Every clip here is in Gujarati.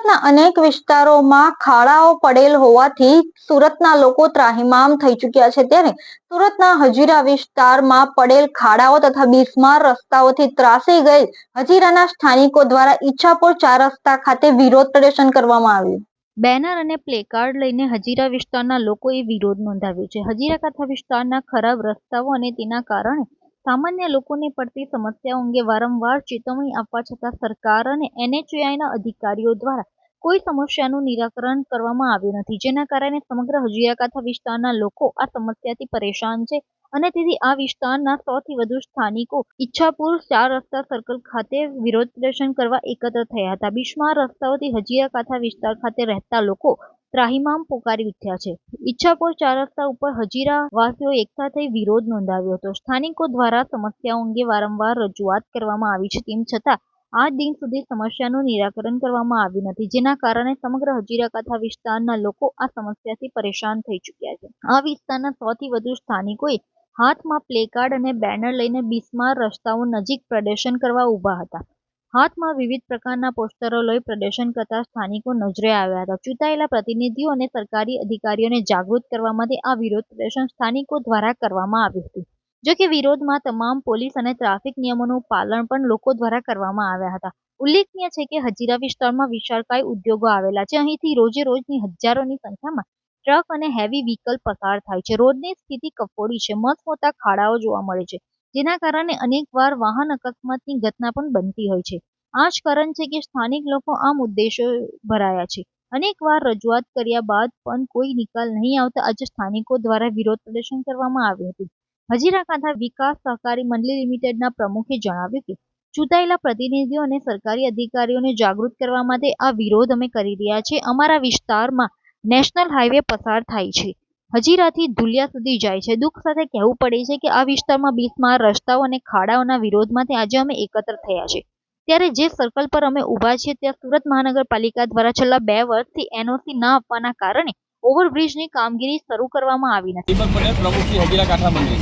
સુરતના અનેક વિસ્તારોમાં ખાડાઓ પડેલ હોવાથી સુરતના લોકો ત્રાહિમામ થઈ ચૂક્યા છે, ત્યારે સુરતના હજીરા વિસ્તારમાં પડેલ ખાડાઓ તથા બિસ્માર રસ્તાઓથી ત્રાસી ગયેલ હજીરાના સ્થાનિકો દ્વારા ઈચ્છાપુર 4 રસ્તા ખાતે વિરોધ પ્રદર્શન કરવામાં આવ્યું। બેનર અને પ્લેકાર્ડ લઈને હજીરા વિસ્તારના લોકોએ વિરોધ નોંધાવ્યો છે। હજીરા કાંઠા વિસ્તારના ખરાબ રસ્તાઓ અને તેના કારણે સામાન્ય લોકોને પડતી સમસ્યાઓ અંગે વારંવાર ચેતવણી આપવા છતાં સરકાર અને NHAIના અધિકારીઓ દ્વારા કોઈ સમસ્યાનું નિરાકરણ કરવામાં આવ્યું નથી, જેના કારણે સમગ્ર હજીરા કાંઠા વિસ્તારના લોકો આ સમસ્યાથી પરેશાન છે અને તેથી આ વિસ્તારના 100 થી વધુ સ્થાનિકો ઈચ્છાપુર 4 રસ્તા સર્કલ ખાતે વિરોધ પ્રદર્શન કરવા એકત્ર થયા હતા। બિસ્માર રસ્તાઓથી હજીરા કાંઠા વિસ્તાર ખાતે રહેતા લોકો ત્રાહિમામ પોકારી ઉઠ્યા છે। ઈચ્છાપુર 4 રસ્તા ઉપર હજીરા વાસીઓ એકઠા થઈ વિરોધ નોંધાવ્યો હતો। સ્થાનિકો દ્વારા સમસ્યાઓ અંગે વારંવાર રજૂઆત કરવામાં આવી છે, તેમ છતાં આજ દિન સુધી સમસ્યાનું નિરાકરણ કરવામાં આવ્યું નથી, જેના કારણે સમગ્ર હજીરા કાંઠા વિસ્તારના લોકો આ સમસ્યાથી પરેશાન થઈ ચૂક્યા છે। આ વિસ્તારના 100 થી વધુ સ્થાનિકોએ હાથમાં પ્લેકાર્ડ અને બેનર લઈને બિસ્માર રસ્તાઓ નજીક પ્રદર્શન કરવા ઊભા હતા। હાથમાં વિવિધ પ્રકારના પોસ્ટરો લઈ પ્રદર્શન કરતા સ્થાનિકો નજરે આવ્યા હતા। ચૂંટાયેલા પ્રતિનિધિઓ અને સરકારી અધિકારીઓને જાગૃત કરવા માટે આ વિરોધ પ્રદર્શન સ્થાનિકો દ્વારા કરવામાં આવ્યું હતું। જો કે વિરોધમાં તમામ પોલીસ અને ટ્રાફિક નિયમોનું પાલન પણ લોકો દ્વારા કરવામાં આવ્યા હતા। ઉલ્લેખનીય છે કે હજીરા વિસ્તારમાં વિશાળકાય ઉદ્યોગો આવેલા છે। અહીંથી રોજે રોજની હજારોની સંખ્યામાં ટ્રક અને હેવી વ્હીકલ પસાર થાય છે। રોડની સ્થિતિ કફોડી છે, મસમોટા ખાડાઓ જોવા મળે છે, જેના કારણે અનેકવાર વાહન અકસ્માતની ઘટના પણ બનતી હોય છે। આ જ કારણ છે કે સ્થાનિક લોકો આ મુદ્દેશો ભરાયા છે। અનેકવાર રજૂઆત કર્યા બાદ પણ કોઈ નિકાલ નહીં આવતા આજે સ્થાનિકો દ્વારા વિરોધ પ્રદર્શન કરવામાં આવ્યું હતું। હજીરા કાંઠા વિકાસ સહકારી મંડળી લિમિટેડના પ્રમુખે જણાવ્યું કે ચૂંટાયેલા પ્રતિનિધિઓ અને સરકારી અધિકારીઓને જાગૃત કરવા માટે આ વિરોધ અમે કરી રહ્યા છીએ। અમારા વિસ્તારમાં નેશનલ હાઈવે પસાર થાય છે, હજીરાથી ધુલિયા સુધી જાય છે। દુઃખ સાથે કહેવું પડે છે કે આ વિસ્તારમાં બિસ્માર રસ્તાઓ અને ખાડાઓના વિરોધ માટે આજે અમે એકત્ર થયા છે, ત્યારે જે સર્કલ પર અમે ઊભા છીએ ત્યાં સુરત મહાનગરપાલિકા દ્વારા છેલ્લા 2 વર્ષથી NOC ના આપવાના કારણે ઓવરબ્રિજની કામગીરી શરૂ કરવામાં આવી નથી। દીપક પટેલ, પ્રમુખ શ્રી હજીરા કાંઠા મંડળી।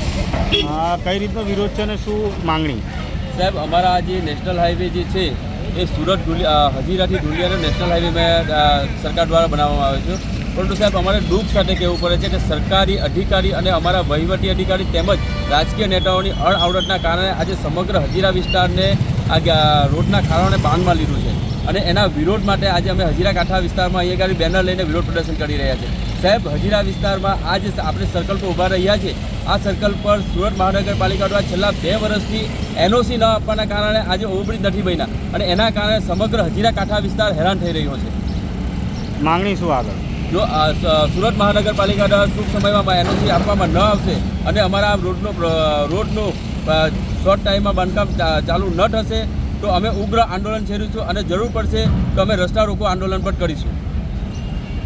કઈ રીતનો વિરોધ છે અને શું માંગણી? સાહેબ, અમારા જે નેશનલ હાઈવે જે છે એ સુરત હજીરાથી ધુલિયાનો નેશનલ હાઈવે સરકાર દ્વારા બનાવવામાં આવ્યો છે, પરંતુ સાહેબ અમારે દુઃખ સાથે કહેવું પડે છે કે સરકારી અધિકારી અને અમારા વહીવટી અધિકારી તેમજ રાજકીય નેતાઓની અણઆવડતના કારણે આજે સમગ્ર હજીરા વિસ્તારને આ રોડના ખાડાઓને બાંધમાં લીધું છે અને એના વિરોધ માટે આજે અમે હજીરા કાંઠા વિસ્તારમાં અહીંયા આગળ બેનર લઈને વિરોધ પ્રદર્શન કરી રહ્યા છીએ। સાહેબ, હજીરા વિસ્તારમાં આ જે આપણે સર્કલ પર ઊભા રહ્યા છીએ, આ સર્કલ પર સુરત મહાનગરપાલિકા દ્વારા છેલ્લા 2 વર્ષથી NOC ન આપવાના કારણે આજે ઓવરબ્રિજ નથી બન્યા અને એના કારણે સમગ્ર હજીરા કાંઠા વિસ્તાર હેરાન થઈ રહ્યો છે। માંગણી શું આગળ? જો સુરત મહાનગરપાલિકા દ્વારા ટૂંક સમયમાં NOC આપવામાં ન આવશે અને અમારા રોડનું શોર્ટ ટાઈમમાં બાંધકામ ચાલુ ન થશે તો અમે ઉગ્ર આંદોલન છેડીશું અને જરૂર પડશે તો અમે રસ્તા રોકો આંદોલન પણ કરીશું।